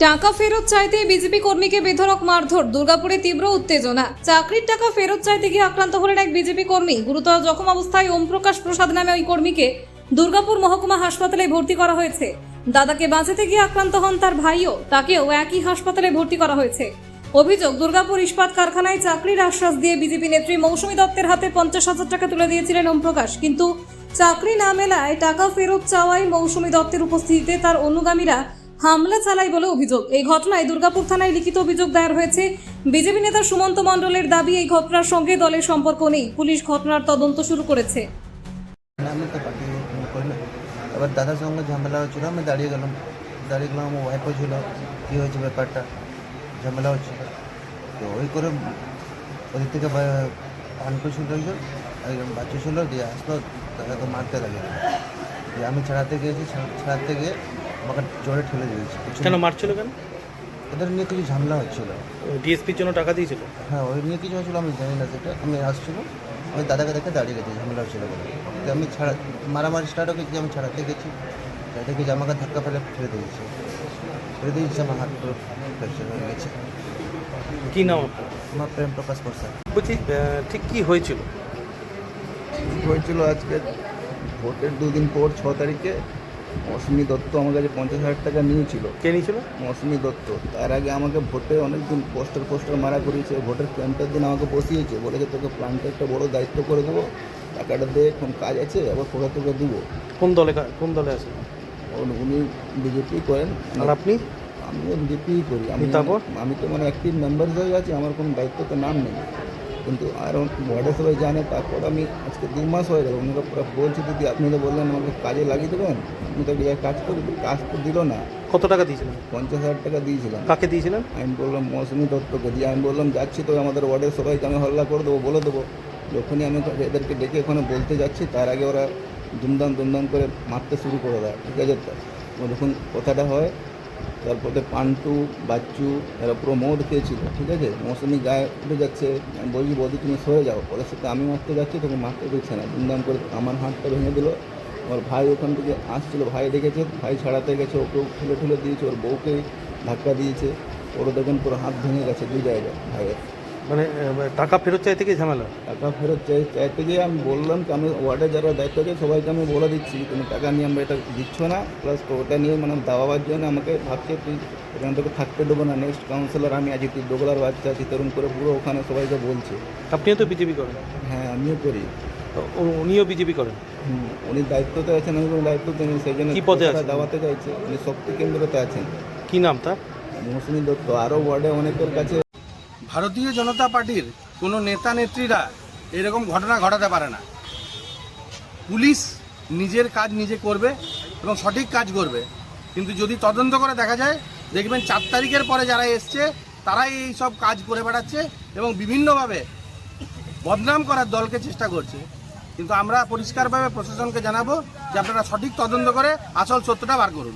টাকা ফেরত চাইতে বিজেপি কর্মীকে বেধড়ক মারধর, দুর্গাপুরে তীব্র উত্তেজনা। চাকরির টাকা ফেরত চাইতে গিয়ে আক্রান্ত হলেন এক বিজেপি কর্মী। গুরুতর জখম অবস্থায় ওমপ্রকাশ প্রসাদ নামে ওই কর্মীকে দুর্গাপুর মহকুমা হাসপাতালে ভর্তি করা হয়েছে। দাদাকে বাঁচাতে গিয়ে আক্রান্ত হন তার ভাইও, তাকেও একই হাসপাতালে ভর্তি করা হয়েছে। অভিযোগ, দুর্গাপুর ইস্পাত কারখানায় চাকরির আশ্বাস দিয়ে বিজেপি নেত্রী মৌসুমী দত্তের হাতে 50,000 টাকা তুলে দিয়েছিলেন ওমপ্রকাশ, কিন্তু চাকরি না মেলায় টাকা ফেরত চাওয়ায় মৌসুমী দত্তের উপস্থিতিতে তার অনুগামীরা হামলা চালায় বলে অভিযোগ। এই ঘটনায় দুর্গাপুর থানায় লিখিত অভিযোগ দায়ের হয়েছে। বিজেপি নেতা সুমন্ত মণ্ডলের দাবি, এই ঘটনার সঙ্গে দলের সম্পর্ক নেই। পুলিশ ঘটনার তদন্ত শুরু করেছে। আমি তো পার্টি করি না। এবার দাদার সঙ্গে ঝামেলা হচ্ছিল, আমি দাঁড়িয়ে গেলাম। আমার ওয়াইফও ছিল, কী হয়েছে ব্যাপারটা, ঝামেলা হচ্ছিল। তো ওই করে ওদের থেকে পানকো ছিল, একজন বাচ্চা ছিল, দিয়ে আসলো, দাদাকে মারতে লাগে। দিয়ে আমি ছাড়াতে গিয়েছি, ছাড়াতে গিয়ে আমাকে জোরে ঠেলে দিয়েছি। কেন মারছিল কেন? ওদের নিয়ে কিছু ঝামেলা হচ্ছিল। ডিএসপির জন্য টাকা দিয়েছিল? হ্যাঁ, ওই নিয়ে কিছু হচ্ছিলো, আমি জানি না সেটা। আমি আসছিল, ওই দাদাকে দেখে দাঁড়িয়ে গেছি, ঝামেলা হচ্ছিল বলে। আমি মারামারি স্টার্ট হয়ে গেছি, আমি ছাড়াতে গেছি, আমাকে ধাক্কা ফেলে ছেড়ে দিয়েছি, আমার হাত পুরো ফ্র্যাকচার হয়ে গেছে। কী নাম আপনার? আমার প্রেম প্রকাশ করছে। বলছি, ঠিক কী হয়েছিল? আজকে ভোটের দুদিন পর 6 তারিখে মৌসুমী দত্ত আমার কাছে 50,000 টাকা নিয়েছিল। কে নিয়েছিল? মৌসুমী দত্ত। তার আগে আমাকে ভোটে অনেকদিন পোস্টার মারা করিয়েছে। ভোটের ক্যাম্পের দিন আমাকে বসিয়েছে, বলেছে তোকে প্ল্যান্টে একটা বড় দায়িত্ব করে দেবো, টাকাটা দে, এখন কাজ আছে, আবার তোকে দেবো। কোন দলে আছে? উনি বিজেপি করেন। আর আপনি? আমিও বিজেপিই করি। তারপর? আমি তো অ্যাক্টিভ মেম্বার হয়ে গেছি, আমার কোনো দায়িত্ব তো নাম নেই, কিন্তু আর ওয়ার্ডে সবাই জানে। তারপর আমি আজকে 2 মাস হয়ে গেল, ওনারা পুরো বলছি, দিদি আপনি তো বললেন আমাকে কাজে লাগিয়ে দেবেন, আমি তো কাজ করি, কাজ তো দিল না। কত টাকা দিয়েছিলেন? 50,000 টাকা দিয়েছিলাম। কাকে দিয়েছিলেন? আমি বললাম মৌসুমী দত্তকে দিয়ে। আমি বললাম যাচ্ছি তো আমাদের ওয়ার্ডের সবাইকে আমি হল্লা করে দেবো, বলে দেবো। যখনই আমি এদেরকে ডেকে ওখানে বলতে যাচ্ছি, তার আগে ওরা দুমদাম করে মারতে শুরু করে দেয়। ঠিক আছে, যখন কথাটা হয়, তারপরে পান্টু, বাচ্চু, এরা পুরো মদ খেয়েছিল। ঠিক আছে, মৌসুমি গায়ে উঠে যাচ্ছে, আমি বলছি বৌদি তুমি সরে যাও। ওদের সাথে আমি মারতে যাচ্ছি, তখন মারতে দিচ্ছে না, দুমদাম করে আমার হাতটা ভেঙে দিল। আমার ভাই ওখান থেকে আসছিল, ভাই দেখেছে, ভাই ছাড়াতে গেছে, ওকেও ঠেলে দিয়েছে, ওর বউকে ধাক্কা দিয়েছে। ওরও দেখুন পুরো হাত ভেঙে গেছে 2 জায়গায় ভাইয়ের। মানে টাকা ফেরত চাইতে গিয়ে ঝামেলা? টাকা ফেরত চাইতে গিয়ে আমি বললাম কি, আমি ওয়ার্ডে যারা দায়িত্ব আছে সবাইকে আমি বলে দিচ্ছি, তুমি টাকা নিয়ে আমরা এটা দিচ্ছ না, প্লাস ওটা নিয়ে মানে দাবাবার জন্য আমাকে ভাবছে তুই এখান থেকে থাকতে দেবো না। নেক্সট কাউন্সিলর আমি আছি, তুই দোগলার বাচ্চা আছি, তরুণ করে পুরো ওখানে সবাইকে বলছে। আপনিও তো বিজেপি করেন? হ্যাঁ, আমিও করি। উনিও বিজেপি করেন? উনি দায়িত্বতে আছেন, আমি কোনো দায়িত্বতে নেই, সেই জন্য কী পদে আছেন? দাওয়াতে চাইছে। উনি শক্তি কেন্দ্রতে আছেন। কী নাম তার? মৌসুমী দত্ত। আরও ওয়ার্ডে অনেকের কাছে। ভারতীয় জনতা পার্টির কোনো নেতা নেত্রীরা এরকম ঘটনা ঘটাতে পারে না। পুলিশ নিজের কাজ নিজে করবে এবং সঠিক কাজ করবে, কিন্তু যদি তদন্ত করে দেখা যায়, দেখবেন 4 তারিখের পরে যারা এসছে তারাই এই সব কাজ করে বেড়াচ্ছে এবং বিভিন্নভাবে বদনাম করার দলকে চেষ্টা করছে। কিন্তু আমরা পরিষ্কারভাবে প্রশাসনকে জানাবো যে আপনারা সঠিক তদন্ত করে আসল সত্যটা বার করুন।